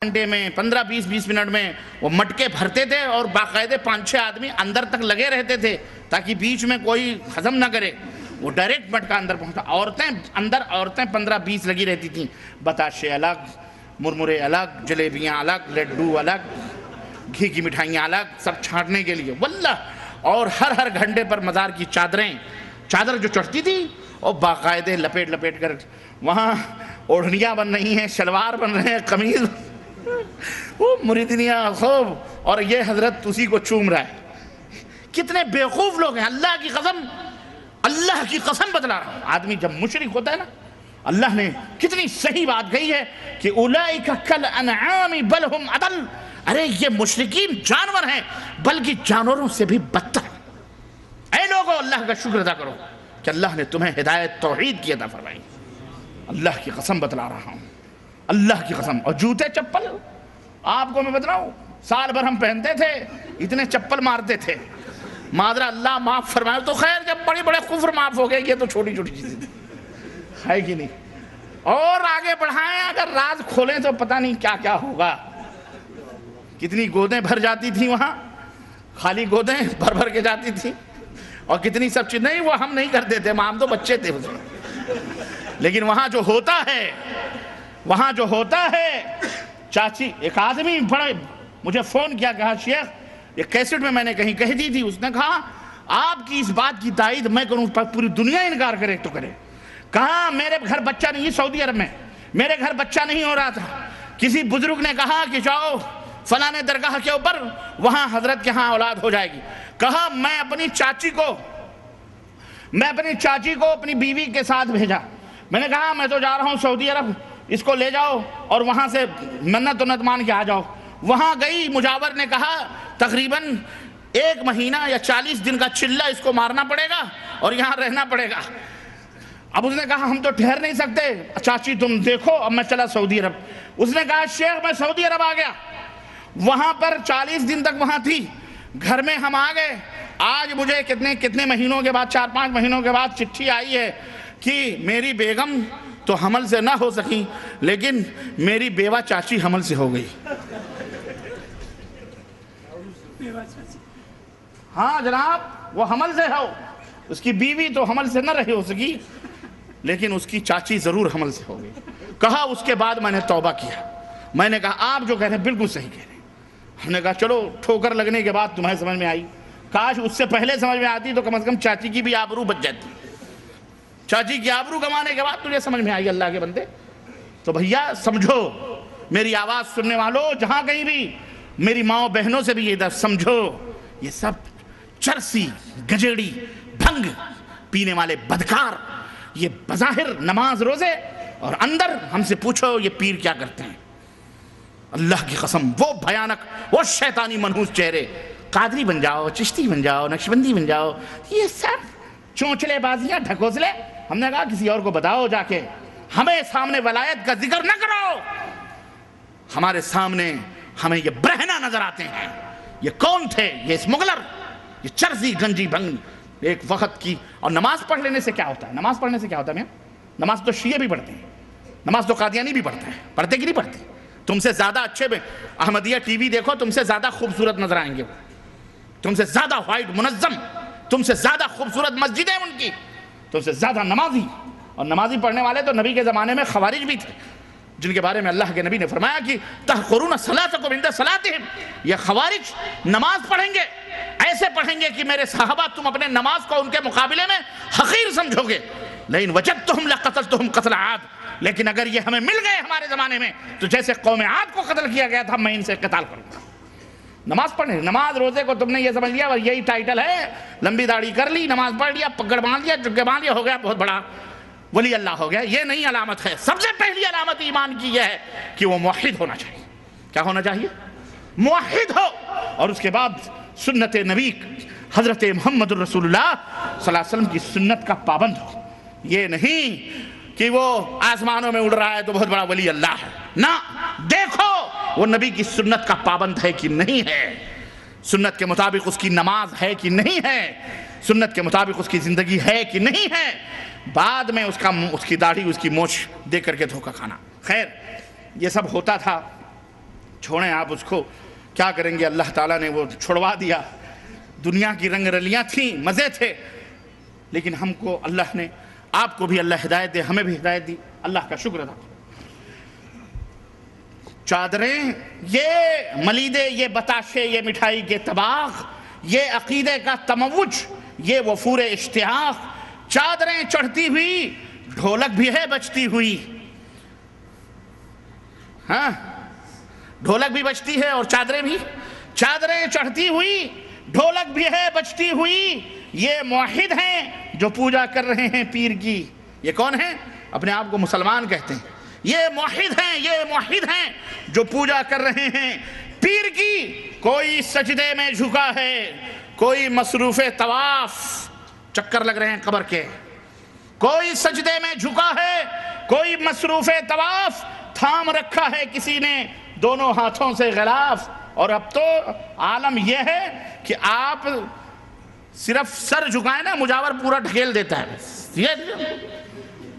گھنٹے میں 15-20 منٹ میں وہ مٹکے بھرتے تھے اور باقاعدے 5-6 آدمی اندر تک لگے رہتے تھے تاکہ بیچ میں کوئی ہضم نہ کرے، وہ ڈائریکٹ مٹکا اندر پہنچتا۔ عورتیں 15-20 لگی رہتی تھیں، بتاشے الگ، مرمرے الگ، جلیبیاں الگ، لڈو الگ، گھی کی مٹھائیاں الگ، سب چھانٹنے کے لیے واللہ۔ اور ہر گھنٹے پر مزار کی چادر جو چڑھتی تھی اور باقاعدے لپیٹ کر وہاں اوڑھنیاں بن رہی ہیں، شلوار بن رہے ہیں، قمیض، وہ مریدنیاں خوب، اور یہ حضرت اسی کو چوم رہا ہے۔ کتنے بیوقوف لوگ ہیں، اللہ کی قسم بتلا رہا ہوں۔ آدمی جب مشرک ہوتا ہے نا، اللہ نے کتنی صحیح بات کہی ہے کہ اولئک کالانعام بل ہم اضل، ارے یہ مشرکین جانور ہیں بلکہ جانوروں سے بھی بدتر۔ اے لوگوں، اللہ کا شکر ادا کرو کہ اللہ نے تمہیں ہدایت توحید کی عطا فرمائی۔ اللہ کی قسم بتلا رہا ہوں، اللہ کی قسم۔ اور جوتے چپل آپ کو میں بتلاؤں، سال بھر ہم پہنتے تھے، اتنے چپل مارتے تھے، مادرہ اللہ معاف فرمائے۔ تو خیر جب بڑے کفر معاف ہو گئے، یہ تو چھوٹی چیزیں تھی، ہے کہ نہیں؟ اور آگے بڑھائیں، اگر راز کھولیں تو پتہ نہیں کیا کیا ہوگا۔ کتنی گودیں بھر جاتی تھیں وہاں، خالی گودیں بھر کے جاتی تھیں، اور کتنی سب چیز نہیں، وہ ہم نہیں کرتے تھے، ہم تو بچے تھے اس میں۔ لیکن وہاں جو ہوتا ہے چاچی، ایک آدمی مجھے فون کیا، کہا شیخ یہ کیسٹ میں میں نے کہیں کہہ دی تھی، اس نے کہا آپ کی اس بات کی تائید میں کروں، پوری دنیا انکار کرے تو کرے۔ کہا میرے گھر بچہ نہیں، سعودی عرب میں میرے گھر بچہ نہیں ہو رہا تھا، کسی بزرگ نے کہا کہ جاؤ فلانے درگاہ کے اوپر، وہاں حضرت کے ہاں اولاد ہو جائے گی۔ کہا میں اپنی چاچی کو اپنی بیوی کے ساتھ بھیجا، میں نے کہا میں تو جا رہا ہوں سعودی عرب، اس کو لے جاؤ اور وہاں سے منت مان کے آ جاؤ۔ وہاں گئی، مجاور نے کہا تقریباً 1 مہینہ یا 40 دن کا چلہ اس کو مارنا پڑے گا اور یہاں رہنا پڑے گا۔ اب اس نے کہا ہم تو ٹھہر نہیں سکتے، چاچی تم دیکھو، اب میں چلا سعودی عرب۔ اس نے کہا شیخ میں سعودی عرب آ گیا، وہاں پر 40 دن تک وہاں تھی، گھر میں ہم آ گئے، آج مجھے کتنے مہینوں کے بعد، 4-5 مہینوں کے بعد چٹھی آئی ہے کہ میری بیگم تو حمل سے نہ ہو سکی لیکن میری بیوہ چاچی حمل سے ہو گئی۔ ہاں جناب، وہ حمل سے ہو، اس کی بیوی تو حمل سے نہ رہی ہو سکی لیکن اس کی چاچی ضرور حمل سے ہو گئی۔ کہا اس کے بعد میں نے توبہ کیا، میں نے کہا آپ جو کہہ رہے ہیں بالکل صحیح کہہ رہے ہیں۔ ہم نے کہا چلو ٹھوکر لگنے کے بعد تمہیں سمجھ میں آئی، کاش اس سے پہلے سمجھ میں آتی تو کم از کم چاچی کی بھی آبرو بچ جاتی۔ چاچی کی آبرو گمانے کے بعد تجھے سمجھ میں آئی اللہ کے بندے۔ تو بھیا سمجھو، میری آواز سننے والوں جہاں کہیں بھی، میری ماں بہنوں سے بھی یہ درس سمجھو، یہ سب چرسی، گجیڑی، بھنگ پینے والے بدکار، یہ بظاہر نماز روزے اور اندر ہم سے پوچھو یہ پیر کیا کرتے ہیں۔ اللہ کی قسم وہ بھیانک، وہ شیطانی منحوس چہرے، قادری بن جاؤ، چشتی بن جاؤ، نقشبندی بن جاؤ، یہ سب چونچلے بازیاں، ڈھکوسلے۔ ہم نے کہا کسی اور کو بتاؤ جا کے، ہمیں سامنے ولایت کا ذکر نہ کرو، ہمارے سامنے ہمیں یہ برہنہ نظر آتے ہیں۔ یہ کون تھے؟ یہ اسمگلر، یہ چرسی گنجی بھنگ ایک وقت کی۔ اور نماز پڑھ لینے سے کیا ہوتا ہے؟ نماز پڑھنے سے کیا ہوتا ہے؟ نماز تو شیعہ بھی پڑھتے ہیں، نماز تو قادیانی بھی پڑھتے ہیں، پڑھتے کہ نہیں پڑھتے؟ تم سے زیادہ اچھے احمدیہ ٹی وی دیکھو، تم سے زیادہ خوبصورت نظر آئیں گے، تم سے زیادہ وائٹ منظم، تم سے زیادہ خوبصورت مسجدیں ان کی، تم سے زیادہ نمازی۔ اور نمازی پڑھنے والے تو نبی کے زمانے میں خوارج بھی تھے، جن کے بارے میں اللہ کے نبی نے فرمایا کہ تحقرون صلاتکم عند صلاتہم، یہ خوارج نماز پڑھیں گے، ایسے پڑھیں گے کہ میرے صحابہ تم اپنے نماز کو ان کے مقابلے میں حقیر سمجھو گے۔ لیکن وجدتہم لقتلتہم قتل عاد، لیکن اگر یہ ہمیں مل گئے ہمارے زمانے میں تو جیسے قوم عاد کو قتل کیا گیا تھا میں ان سے قتال کروں گا۔ نماز پڑھنے، نماز روزے کو تم نے یہ سمجھ لیا اور یہی ٹائٹل ہے، لمبی داڑھی کر لی، نماز پڑھ لیا، پگڑ باندھ لیا، جگہ باندھ لیا، ہو گیا بہت بڑا ولی اللہ ہو گیا۔ یہ نہیں علامت ہے۔ سب سے پہلی علامت ایمان کی یہ ہے کہ وہ موحد ہونا چاہیے۔ کیا ہونا چاہیے؟ موحد ہو، اور اس کے بعد سنت نبی حضرت محمد الرسول اللہ صلی اللہ علیہ وسلم کی سنت کا پابند ہو۔ یہ نہیں کہ وہ آسمانوں میں اڑ رہا ہے تو بہت بڑا ولی اللہ ہے، نہ، دیکھو وہ نبی کی سنت کا پابند ہے کہ نہیں ہے، سنت کے مطابق اس کی نماز ہے کہ نہیں ہے، سنت کے مطابق اس کی زندگی ہے کہ نہیں ہے، بعد میں اس کی داڑھی، اس کی مونچھ دیکھ کر کے دھوکہ کھانا۔ خیر یہ سب ہوتا تھا، چھوڑیں آپ اس کو، کیا کریں گے، اللہ تعالیٰ نے وہ چھڑوا دیا. دنیا کی رنگ رلیاں تھیں، مزے تھے، لیکن ہم کو اللہ نے، آپ کو بھی اللہ ہدایت دے، ہمیں بھی ہدایت دی، اللہ کا شکر ادا کرو. چادریں، یہ ملیدے، یہ بتاشے، یہ مٹھائی کے طباق، یہ عقیدے کا تموج، یہ وفور اشتیاق. چادریں چڑھتی ہوئی، ڈھولک بھی ہے بجتی ہوئی. ہاں، ڈھولک بھی بجتی ہے اور چادریں بھی. چادریں چڑھتی ہوئی، ڈھولک بھی ہے بجتی ہوئی. یہ موحد ہیں جو پوجا کر رہے ہیں پیر کی. یہ کون ہیں؟ اپنے آپ کو مسلمان کہتے ہیں. یہ موحد ہیں، یہ موحد ہیں جو پوجا کر رہے ہیں پیر کی. کوئی سجدے میں جھکا ہے، کوئی مصروف طواف، چکر لگ رہے ہیں قبر کے. کوئی سجدے میں جھکا ہے، کوئی مصروف طواف، تھام رکھا ہے کسی نے دونوں ہاتھوں سے غلاف. اور اب تو عالم یہ ہے کہ آپ صرف سر جھکائیں نا، مجاور پورا ڈھکیل دیتا ہے.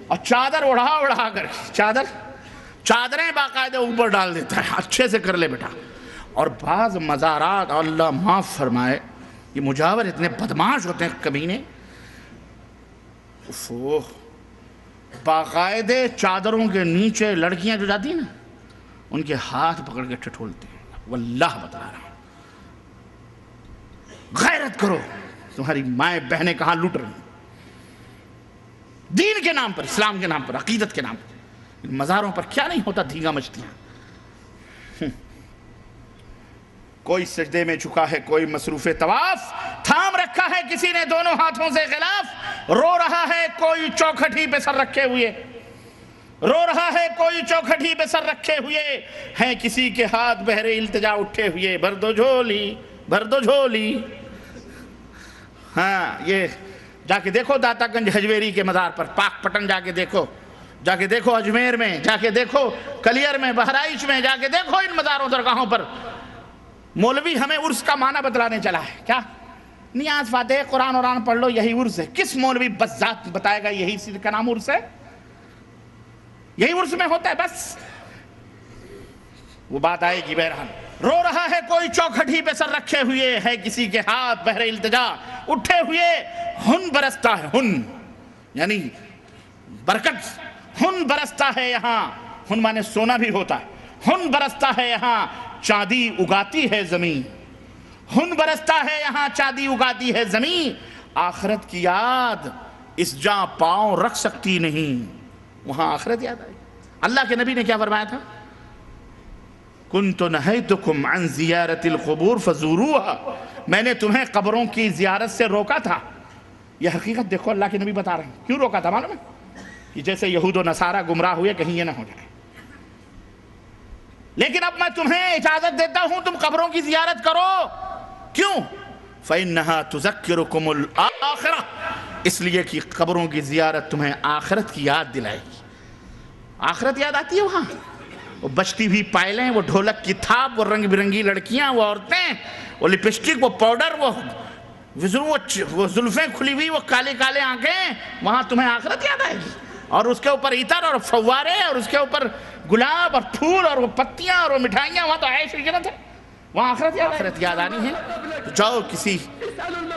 اور چادر اڑا کر، چادریں باقاعدہ اوپر ڈال دیتا ہے. اچھے سے کر لے بیٹا. اور بعض مزارات، اللہ معاف فرمائے، یہ مجاور اتنے بدماش ہوتے ہیں کمینے، باقاعدے چادروں کے نیچے لڑکیاں جو جاتی ہیں نا، ان کے ہاتھ پکڑ کے ٹھٹولتے ہیں. واللہ بتا رہا ہوں، غیرت کرو. تمہاری مائیں بہنیں کہاں لٹ رہی ہیں دین کے نام پر، اسلام کے نام پر، عقیدت کے نام پر. مزاروں پر کیا نہیں ہوتا، دھیگا مچتیاں. کوئی سجدے میں جھکا ہے، کوئی مصروف طواف، تھام رکھا ہے کسی نے دونوں ہاتھوں سے غلاف. رو رہا ہے کوئی چوکھٹی پہ سر رکھے ہوئے، رو رہا ہے کوئی چوکھٹی پہ سر رکھے ہوئے. ہیں کسی کے ہاتھ بہرے التجا اٹھے ہوئے، بھر دو جھولی، بھر دو جھولی. ہاں، یہ جا کے دیکھو داتا گنج ہجویری کے مزار پر، پاک پٹن جا کے دیکھو، جا کے دیکھو اجمیر میں، جا کے دیکھو کلیر میں، بہرائچ میں، جا کے دیکھو ان مزاروں درگاہوں پر. مولوی ہمیں عرس کا معنی بتلانے چلا ہے. کیا؟ نیاز فاتح قرآن پڑھ لو، یہی عرس ہے. کس مولوی بذات بتائے گا یہی سر کا نام عرس ہے؟ یہی عرس میں ہوتا ہے بس. وہ بات آئے گی. بہرحال رو رہا ہے کوئی چوکھٹی پہ سر رکھے ہوئے، ہے کسی کے ہاتھ بہر التجا اٹھے ہوئے. ہن برستا ہے، ہن یعنی برکت، ہن برستا ہے یہاں. ہن مانے سونا بھی ہوتا ہے. ہن برستا ہے یہاں، چاندی اگاتی ہے زمین. ہن برستا ہے یہاں، چاندی اگاتی ہے زمین. آخرت کی یاد اس جاں پاؤں رکھ سکتی نہیں، وہاں آخرت یاد آئے. اللہ کے نبی نے کیا فرمایا تھا؟ كنت نهيتكم عن زیارت القبور فزوروها. میں نے تمہیں قبروں کی زیارت سے روکا تھا. یہ حقیقت دیکھو، اللہ کے نبی بتا رہے ہیں. کیوں روکا تھا معلوم ہے؟ کہ جیسے یہود و نصارہ گمراہ ہوئے، کہیں یہ نہ ہو جائے. لیکن اب میں تمہیں اجازت دیتا ہوں تم قبروں کی زیارت کرو. کیوں؟ فَإِنَّهَا تُذَكِّرُكُمُ الْآخِرَةِ. اس لیے کہ قبروں کی زیارت تمہیں آخرت کی یاد دلائے گی. آخرت یاد آتی ہے وہاں. وہ بجتی ہوئی پائلیں، وہ ڈھولک کی تھاپ، وہ رنگ برنگی لڑکیاں، وہ عورتیں، وہ لپسٹک، وہ پاؤڈر، وہ زلفیں کھلی ہوئی، وہ کالے کالے آنکھیں. وہاں تمہیں آخرت یاد آئے گی. اور اس کے اوپر عطر اور فوارے، اور اس کے اوپر گلاب اور پھول اور وہ پتیاں اور وہ مٹھائیاں. وہاں تو عیش و جنت ہے. وہاں آخرت یاد آنی ہے. جاؤ کسی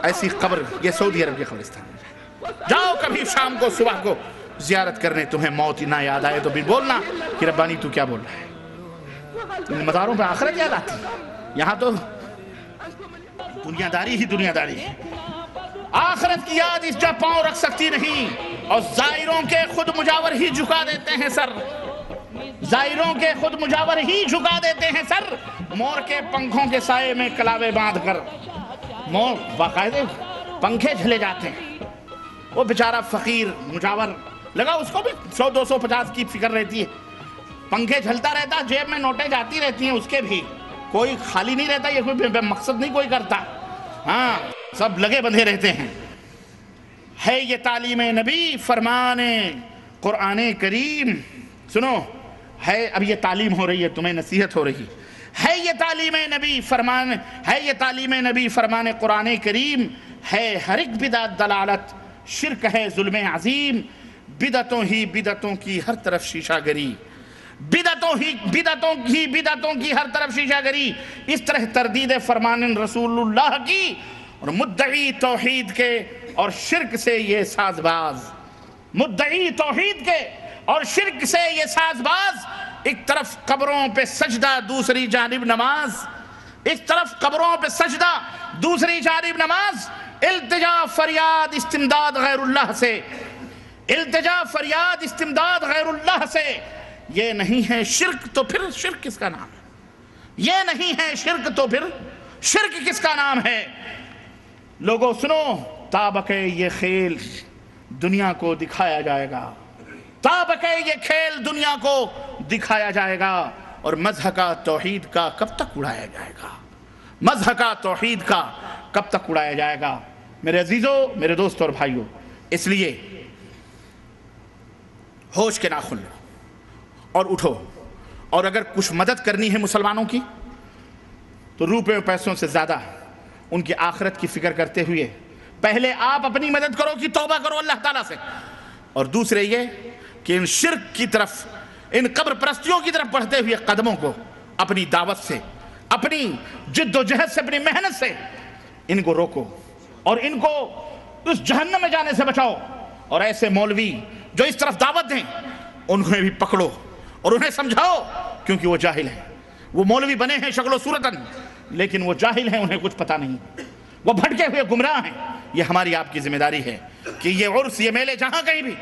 ایسی قبر، یہ سعودی عرب کے قبرستان میں جاؤ کبھی شام کو، صبح کو زیارت کرنے. تمہیں موت نہ یاد آئے تو بھی بولنا کہ ربانی تو کیا بول رہا ہے. ان مزاروں پہ آخرت یاد آتی ہے. یہاں تو دنیا داری ہی دنیا داری ہے. آخرت کی یاد اس جا پاؤں رکھ سکتی نہیں. اور زائروں کے خود مجاور ہی جھکا دیتے ہیں سر. زائروں کے خود مجاور ہی جھکا دیتے ہیں سر. مور کے پنکھوں کے سائے میں کلاوے باندھ کر مور باقاعدے پنکھے جھلے جاتے ہیں. وہ بیچارہ فقیر مجاور لگا، اس کو بھی 100-250 کی فکر رہتی ہے. پنکھے جھلتا رہتا، جیب میں نوٹیں جاتی رہتی ہیں اس کے بھی. کوئی خالی نہیں رہتا، یہ کوئی مقصد نہیں کوئی کرتا. ہاں، سب لگے بندھے رہتے ہیں. ہے یہ تعلیم نبی، فرمان قرآن کریم. سنو، ہے اب یہ تعلیم ہو رہی ہے، تمہیں نصیحت ہو رہی ہے. یہ تعلیم نبی فرمان، ہے یہ تعلیم نبی فرمان قرآن کریم. ہے ہر ایک بدعت دلالت، شرک ہے ظلم عظیم. بدعتوں ہی بدعتوں کی ہر طرف شیشہ گری. بدعتوں کی ہر طرف شیشہ گری، اس طرح تردید فرمان رسول اللہ کی، اور مدعی توحید کے اور شرک سے یہ ساز باز، مدعی توحید کے اور شرک سے یہ ساز باز، ایک طرف قبروں پہ سجدہ دوسری جانب نماز، ایک طرف قبروں پہ سجدہ دوسری جانب نماز، التجا فریاد استمداد غیر اللہ سے، التجا فریاد استمداد غیر اللہ سے، یہ نہیں ہے شرک تو پھر شرک کس کا نام ہے؟ یہ نہیں ہے شرک تو پھر شرک کس کا نام ہے؟ لوگوں سنو، تابق یہ کھیل دنیا کو دکھایا جائے گا، تابق یہ کھیل دنیا کو دکھایا جائے گا، اور مذہب توحید کا کب تک اڑایا جائے گا؟ مذہب توحید کا کب تک اڑایا جائے گا؟ میرے عزیزوں، میرے دوستوں اور بھائیوں، اس لیے ہوش کے ناخن لو اور اٹھو، اور اگر کچھ مدد کرنی ہے مسلمانوں کی تو روپے و پیسوں سے زیادہ ان کی آخرت کی فکر کرتے ہوئے پہلے آپ اپنی مدد کرو کہ توبہ کرو اللہ تعالیٰ سے، اور دوسرے یہ کہ ان شرک کی طرف، ان قبر پرستیوں کی طرف بڑھتے ہوئے قدموں کو اپنی دعوت سے، اپنی جد و جہد سے، اپنی محنت سے ان کو روکو، اور ان کو اس جہنم میں جانے سے بچاؤ، اور ایسے مولوی جو اس طرف دعوت دیں انہیں بھی پکڑو اور انہیں سمجھاؤ، کیونکہ وہ جاہل ہیں، وہ مولوی بنے ہیں شکل و صورتاً لیکن وہ جاہل ہیں، انہیں کچھ پتہ نہیں، وہ بھٹکے ہوئے گمراہ ہیں۔ یہ ہماری آپ کی ذمہ داری ہے کہ یہ عرس، یہ میلے جہاں کہیں بھی،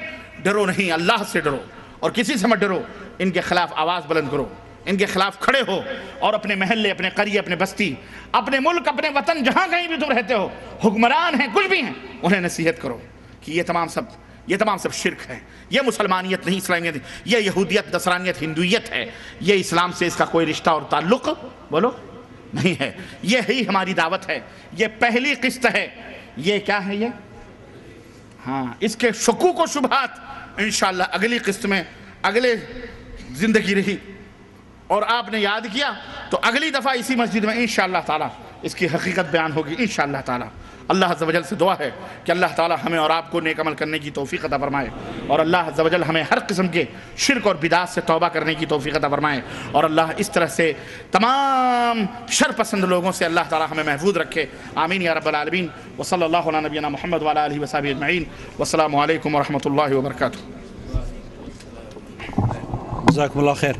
ڈرو نہیں، اللہ سے ڈرو اور کسی سے مت ڈرو، ان کے خلاف آواز بلند کرو، ان کے خلاف کھڑے ہو، اور اپنے محلے، اپنے قریے، اپنے بستی، اپنے ملک، اپنے وطن، جہاں کہیں بھی تم رہتے ہو، حکمران ہیں کچھ بھی ہیں، انہیں نصیحت کرو کہ یہ تمام سب شرک ہے، یہ مسلمانیت نہیں، اسلامیت نہیں، یہ یہودیت، نصرانیت، ہندویت ہے، یہ اسلام سے اس کا کوئی رشتہ اور تعلق بولو نہیں ہے۔ یہ ہی ہماری دعوت ہے، یہ پہلی قسط ہے۔ یہ کیا ہے؟ یہ ہاں، اس کے شکوک و شبہات انشاءاللہ اگلی قسط میں، اگلے زندگی رہی اور آپ نے یاد کیا تو اگلی دفعہ اسی مسجد میں انشاءاللہ تعالی اس کی حقیقت بیان ہوگی انشاءاللہ تعالی۔ اللہ عز و جل سے دعا ہے کہ اللہ تعالی ہمیں اور آپ کو نیک عمل کرنے کی توفیق عطا فرمائے، اور اللہ عز و جل ہمیں ہر قسم کے شرک اور بدعات سے توبہ کرنے کی توفیق عطا فرمائے، اور اللہ اس طرح سے تمام شر پسند لوگوں سے اللہ تعالی ہمیں محفوظ رکھے، آمین یا رب العالمین۔ وصلی اللہ علی نبینا محمد وعلی آلہ وصحبہ اجمعین، والسلام علیکم ورحمۃ اللہ وبرکاتہ۔ جزاکم اللہ خیر۔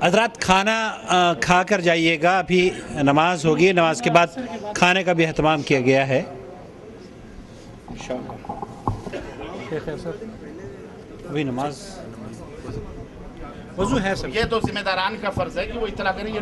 حضرات کھانا کھا کر جائیے گا، ابھی نماز ہوگی، نماز کے بعد کھانے کا بھی اہتمام کیا گیا ہے۔ ابھی نماز وضو ہے سب، یہ تو ذمہ داران کا فرض ہے کہ وہ اطلاع کریں۔